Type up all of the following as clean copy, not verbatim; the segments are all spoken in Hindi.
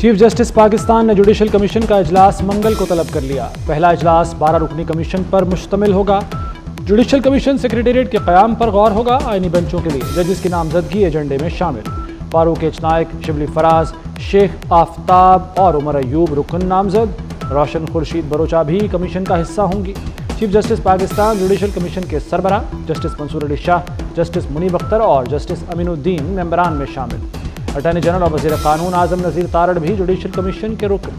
चीफ जस्टिस पाकिस्तान ने जुडिशल कमीशन का इजलास मंगल को तलब कर लिया। पहला इजलास 12 रुकनी कमीशन पर मुश्तमिल होगा। जुडिशल कमीशन सेक्रेटेरिएट के क़याम पर गौर होगा। आईनी बेंचों के लिए जजेस की नामजदगी एजेंडे में शामिल। फारूक एच नायक, शिबली फराज, शेख आफ्ताब और उमर अयूब रुकन नामजद। रोशन खुर्शीद बरोचा भी कमीशन का हिस्सा होंगी। Chief justice Pakistan judicial commission के सरबराह जस्टिस मंसूर अली शाह, जस्टिस मुनीब अख्तर और जस्टिस अमीनुद्दीन मेंबरान में शामिल। अटॉर्नी जनरल और वज़ीर कानून आज़म नज़ीर तारड़ भी जुडिशल कमीशन के रुकन।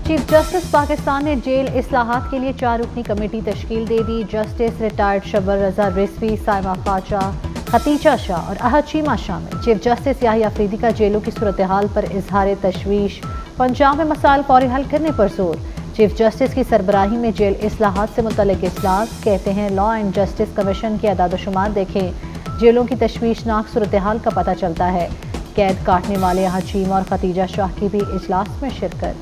चीफ जस्टिस पाकिस्तान ने जेल इस्लाहात के लिए 4 रुकनी कमेटी तश्कील दे दी। जस्टिस रिटायर्ड शबर रजा रिजवी, साइमा खाचा, खतीजा शाह और अहद चीमा शामिल। चीफ जस्टिस याहिया अफरीदी का जेलों की सूरत हाल पर इजहार तशवीश, पंजाब में मसाइल फौरी हल करने पर जोर। चीफ जस्टिस की सरबराही में जेल इस्लाहात से मुतल्लिक इजलास। कहते हैं लॉ एंड जस्टिस कमीशन के अदाद-ओ-शुमार देखें, जेलों की तशवीशनाक सूरत हाल का पता चलता है। कैद काटने वाले अहद चीमा और खतीजा शाह की भी इजलास में शिरकत।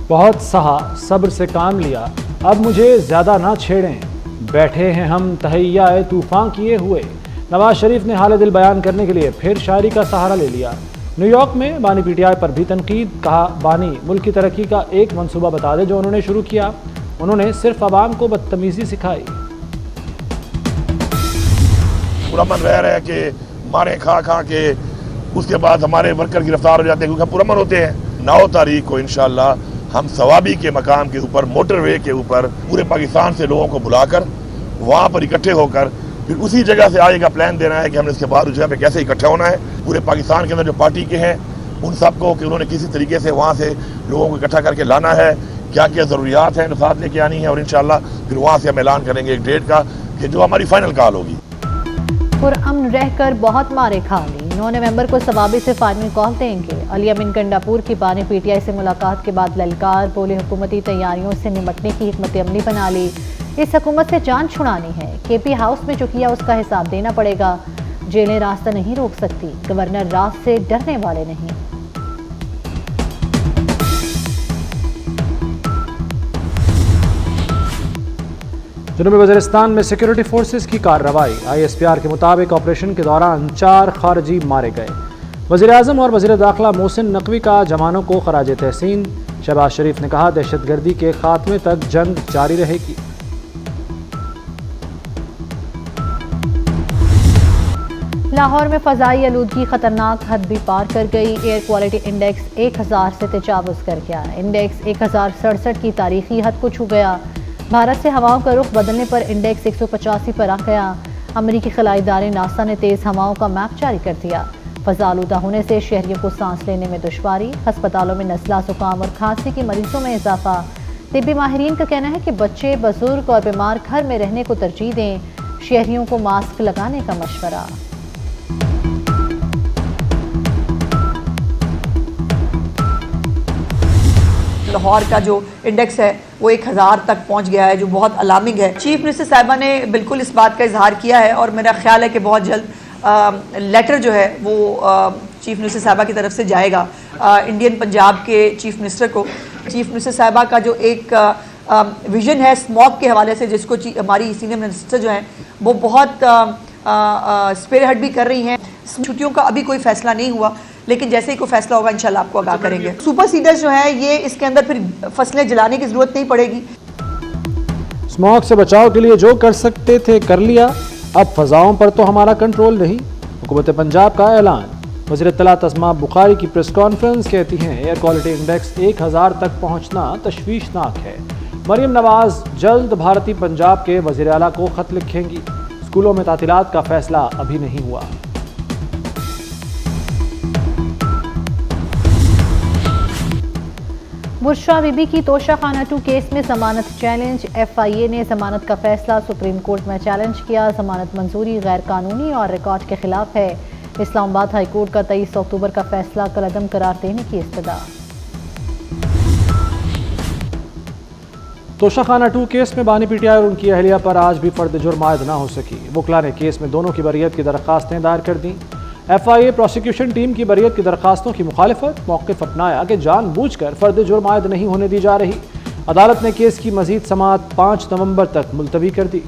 बहुत सहा, सब्र से काम लिया, अब मुझे ज़्यादा ना छेड़ें, बैठे हैं हम तहैया तूफ़ान किए हुए। नवाज शरीफ ने हाल दिल बयान करने के लिए फिर शायरी का सहारा ले लिया। न्यूयॉर्क में बानी पीटीआई पर भी तनकीद। कहा बानी मुल्क की तरक्की का एक मंसूबा बता दे जो उन्होंने शुरू किया। उन्होंने सिर्फ आवाम को बदतमीज़ी सिखाई। पुरअमन रह रहे कि मारे खा खा के उसके बाद हमारे वर्कर गिरफ्तार हो जाते हैं क्योंकि हम पुरअमन होते हैं। 9 तारीख को इंशाअल्लाह हम सवाबी के मकाम के ऊपर, मोटरवे के ऊपर पूरे पाकिस्तान से लोगों को बुलाकर वहाँ पर इकट्ठे होकर फिर उसी जगह से आगे का प्लान देना है कि हमने इसके बाद उस जगह पे कैसे इकट्ठा होना है। पूरे पाकिस्तान के अंदर जो पार्टी के हैं उन सबको कि उन्होंने किसी तरीके से वहाँ से लोगों को इकट्ठा करके लाना है, क्या क्या ज़रूरियात हैं साथ लेके आनी है और इंशाअल्लाह फिर वहाँ से हम ऐलान करेंगे एक डेट का कि जो हमारी फाइनल कॉल होगी। पुरअमन रहकर बहुत मारे खा ली, 9 नवंबर को सवाबी से फाइनल कॉल देंगे। अली अमीन गंडापुर की बानी पीटीआई से मुलाकात के बाद ललकार बोले हुकूमती तैयारियों से निमटने की हिकमत अमली बना ली। इस हुकूमत से जान छुड़ानी है, केपी हाउस में जो किया उसका हिसाब देना पड़ेगा। जेलें रास्ता नहीं रोक सकती, गवर्नर रात से डरने वाले नहीं। जनूबी वज़ीरिस्तान में सिक्योरिटी फोर्सेस की कार्रवाई। ISPR के मुताबिक ऑपरेशन के दौरान 4 खारजी मारे गए। वज़ीर आज़म और वज़ीर दाखिला मोहसिन नकवी का जवानों को खराज तहसीन। शहबाज शरीफ ने कहा दहशतगर्दी के खात्मे तक जंग जारी रहेगी। लाहौर में फ़ज़ाई आलूदगी खतरनाक हद भी पार कर गई। एयर क्वालिटी इंडेक्स 1000 से तजावुज़ कर गया। इंडेक्स 1067 की तारीखी हद को छू गया। भारत से हवाओं का रुख बदलने पर इंडेक्स 185 पर आ गया। अमरीकी खलाई इदारे नासा ने तेज़ हवाओं का मैप जारी कर दिया। फ़ज़ा आलूदा होने से शहरियों को सांस लेने में दुश्वारी। अस्पतालों में नज़ला, ज़ुकाम और खांसी के मरीजों में इजाफा। तिब्बी माहिरीन का कहना है कि बच्चे, बुजुर्ग और बीमार घर में रहने को तरजीह दें। शहरियों को मास्क लगाने का मशवरा। लाहौर का जो इंडेक्स है वो 1000 तक पहुंच गया है, जो बहुत अलार्मिंग है। चीफ मिनिस्टर साहिबा ने बिल्कुल इस बात का इजहार किया है और मेरा ख्याल है कि बहुत जल्द लेटर जो है वो चीफ मिनिस्टर साहिबा की तरफ से जाएगा इंडियन पंजाब के चीफ मिनिस्टर को। चीफ मिनिस्टर साहिबा का जो एक विजन है स्मॉग के हवाले से, जिसको हमारी सीनियर मिनिस्टर जो हैं वो बहुत स्पीयरहेड भी कर रही हैं। छुट्टियों का अभी कोई फैसला नहीं हुआ, लेकिन जैसे ही कोई फैसला होगा इंशाल्लाह आपको आगाह करेंगे। सुपर सीडर्स जो है ये इसके अंदर फिर फसलें जलाने की जरूरत नहीं पड़ेगी। स्मॉग से बचाव के लिए जो कर सकते थे कर लिया, अब फजाओं पर तो हमारा कंट्रोल नहीं। हुकूमत पंजाब का ऐलान। वज़ीर इत्तलात अस्मा बुखारी की प्रेस कॉन्फ्रेंस कहती हैं एयर क्वालिटी इंडेक्स 1000 तक पहुँचना तशवीशनाक है। मरियम नवाज जल्द भारतीय पंजाब के वज़ीर आला को खत लिखेंगी। स्कूलों में तातीलात का फैसला अभी नहीं हुआ। बुशरा बीबी की तोशा खाना 2 केस में जमानत चैलेंज। FIA ने जमानत का फैसला सुप्रीम कोर्ट में चैलेंज किया। जमानत मंजूरी गैर कानूनी और रिकॉर्ड के खिलाफ है। इस्लामाबाद हाई कोर्ट का 23 अक्टूबर का फैसला कलअदम करार देने की इस्तदा। तोशा खाना 2 केस में बानी पीटीआई और उनकी अहलिया पर आज भी फर्द जुर्म आयद ना हो सकी। वकला ने केस में दोनों की बरियत की दरख्वास्तें दायर कर दी। FIA प्रोसिक्यूशन टीम की बरियत की दरखास्तों की मुखालिफत, मौक़िफ़ अपनाया कि जानबूझकर फ़र्द जुर्म आयद नहीं होने दी जा रही। अदालत ने केस की मज़ीद समाअत 5 नवंबर तक मुलतवी कर दी।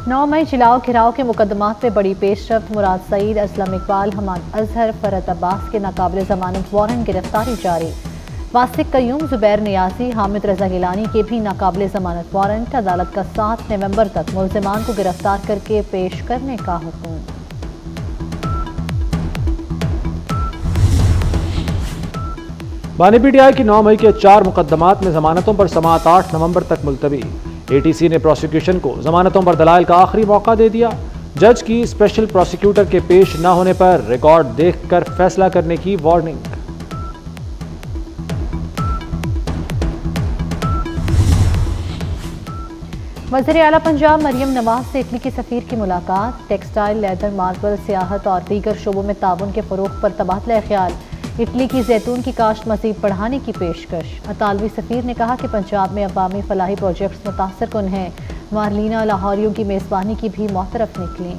नौ मई जिलाओ घिराव के मुकदमात में बड़ी पेशरफ्त, मुराद सईद, असलम इकबाल, हमाद अजहर, फरहत अब्बास के नाकाबिल ज़मानत वारंट गिरफ्तारी जारी। वासिक कयूम, जुबैर नियाजी, हामिद रजा गिलानी के भी नाकाबिल ज़मानत वारंट। अदालत का 7 नवंबर तक मुल्ज़िमान को गिरफ्तार करके पेश करने का हुक्म। बानी PTI की 9 मई के 4 मुकदमात में जमानतों पर समाअत 8 नवंबर तक मुलतवी। ATC ने प्रोसिक्यूशन को जमानतों पर दलाइल का आखिरी मौका दे दिया। जज की स्पेशल प्रोसिक्यूटर के पेश न होने पर रिकॉर्ड देखकर फैसला करने की वार्निंग। वज़ीर आला पंजाब मरियम नवाज से इटली के सफ़ीर की मुलाकात। टेक्सटाइल, लेदर, मार्बल, सियाहत और दीगर शोबों में ताउन के फ़रोग़ पर तबादला ख्याल। इटली की जैतून की काश्त मज़ीद बढ़ाने की पेशकश। अतालवी सफ़ीर ने कहा कि पंजाब में अवामी फलाही प्रोजेक्ट्स मुतासर कुन हैं। मार्लिना लाहौरियों की मेज़बानी की भी मोहतरफ निकली।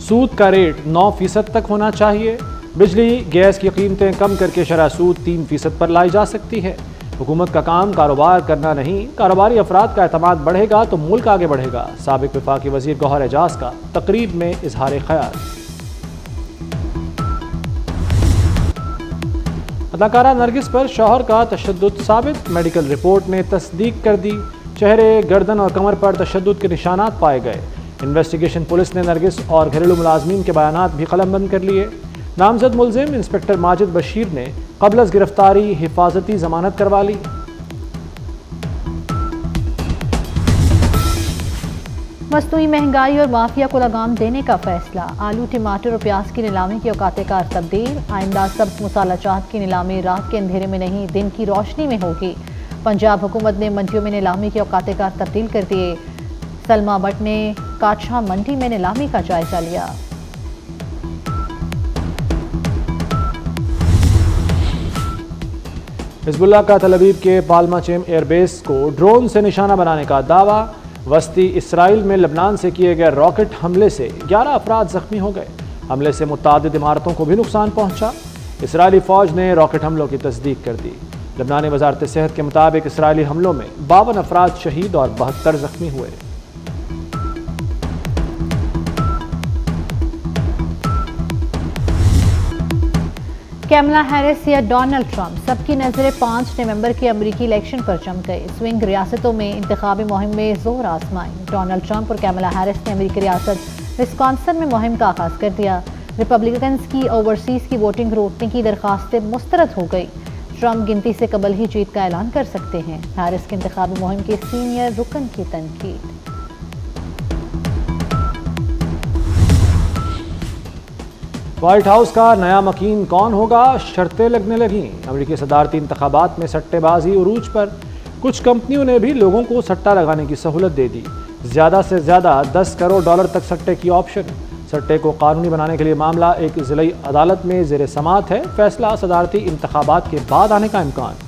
सूद का रेट 9% तक होना चाहिए। बिजली गैस की कीमतें कम करके शरह सूद 3% पर लाई जा सकती है। हुकूमत का काम कारोबार करना नहीं, कारोबारी अफराद का एतमाद बढ़ेगा तो मुल्क आगे बढ़ेगा। साबिक वफाकी वज़ीर गौहर एजाज का तकरीब में इजहार ख्याल। अदाकारा नरगिस पर शौहर का तशद्दुद साबित, मेडिकल रिपोर्ट ने तस्दीक कर दी। चेहरे, गर्दन और कमर पर तशद्दुद के निशानात पाए गए। इन्वेस्टिगेशन पुलिस ने नरगिस और घरेलू मुलाजमीन के बयानात भी कलमबंद कर लिए। नामजद मुलजिम इंस्पेक्टर माजिद बशीर ने क़ब्ल अज़ गिरफ्तारी हिफाजती जमानत करवा ली। मसनूई महंगाई और माफिया को लगाम देने का फैसला। आलू, टमाटर और प्याज की नीलामी की औकात कार तब्दील। आइंदा सब्ज़ मसाला जात की नीलामी रात के अंधेरे में नहीं, दिन की रोशनी में होगी। पंजाब हुकूमत ने मंडियों में नीलामी की औकात कार तब्दील कर दिए। सलमा भट्ट ने काटशाह मंडी में नीलामी का जायजा लिया। हिज़्बुल्लाह का तल अवीव के पाल्मा चेम एयरबेस को ड्रोन से निशाना बनाने का दावा। वस्ती इसराइल में लबनान से किए गए रॉकेट हमले से 11 अफराद जख्मी हो गए। हमले से मुतादिद इमारतों को भी नुकसान पहुंचा। इसराइली फ़ौज ने रॉकेट हमलों की तस्दीक कर दी। लबनानी वजारत सेहत के मुताबिक इसराइली हमलों में 52 अफराद शहीद और 72 जख्मी हुए। कैमला हैरिस या डोनाल्ड ट्रंप, सबकी नज़रें 5 नवंबर के अमरीकी इलेक्शन पर जम गई। स्विंग रियासतों में इंतखाबी मुहिम में जोर आजमाई। डोनाल्ड ट्रंप और कैमला हैरिस ने अमरीकी रियासत विस्कॉन्सिन में मुहिम का आगाज कर दिया। रिपब्लिकन्स की ओवरसीज की वोटिंग रोकने की दरखास्तें मुस्तरद हो गई। ट्रंप गिनती से कबल ही जीत का ऐलान कर सकते हैं। हैरिस की इंतखाबी मुहिम के सीनियर रुकन की तनकीद। व्हाइट हाउस का नया मकीन कौन होगा, शर्तें लगने लगीं। अमेरिकी सदारती इंतखाबात में सट्टेबाजी उरूज पर। कुछ कंपनियों ने भी लोगों को सट्टा लगाने की सहूलत दे दी। ज़्यादा से ज़्यादा $10 करोड़ तक सट्टे की ऑप्शन। सट्टे को कानूनी बनाने के लिए मामला एक ज़िली अदालत में ज़ेर समाअत है। फैसला सदारती इंतखाबात के बाद आने का इम्कान।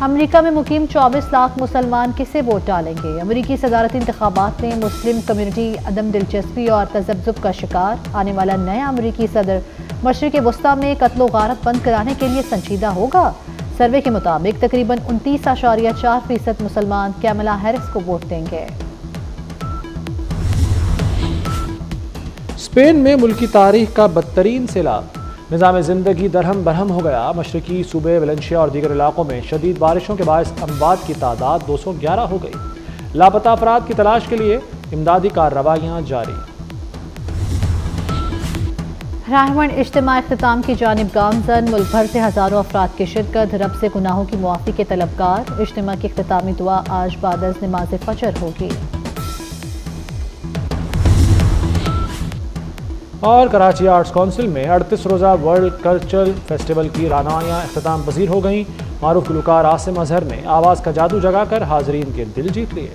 अमेरिका में मुकीम 24 लाख मुसलमान किसे वोट डालेंगे। अमेरिकी सदारती इंतखाबात में मुस्लिम कम्युनिटी अदम दिलचस्पी और तजब्जुब का शिकार। आने वाला नया अमेरिकी सदर मशरिक़ वस्ता में कत्ल गारत बंद कराने के लिए संजीदा होगा। सर्वे के मुताबिक तकरीबन 29.4% मुसलमान कैमला हैरिस को वोट देंगे। स्पेन में मुल्की तारीख का बदतरीन सैलाब। निज़ाम ज़िंदगी दरहम बरहम हो गया। मशरकी सूबे वेलेंशिया और दीगर इलाकों में शदीद बारिशों के बायस अमवात की तादाद 211 हो गई। लापता अफराद की तलाश के लिए इमदादी कार्रवाइयाँ जारी। राहमन इज्तिमा इख्तिताम की जानिब गामजन। मुल्क भर से हज़ारों अफराद की शिरकत। रब से गुनाहों की मुआफ़ी के तलबगार। इज्तिमा की इख्तितामी दुआ आज बाद अज़ नमाज़ फजर होगी। और कराची आर्ट्स काउंसिल में 38 रोज़ा वर्ल्ड कल्चरल फेस्टिवल की रानाइयाँ इख्तिताम पजीर हो गईं। मारूफ गुलकार आसिम अजहर ने आवाज़ का जादू जगाकर हाजरीन के दिल जीत लिए।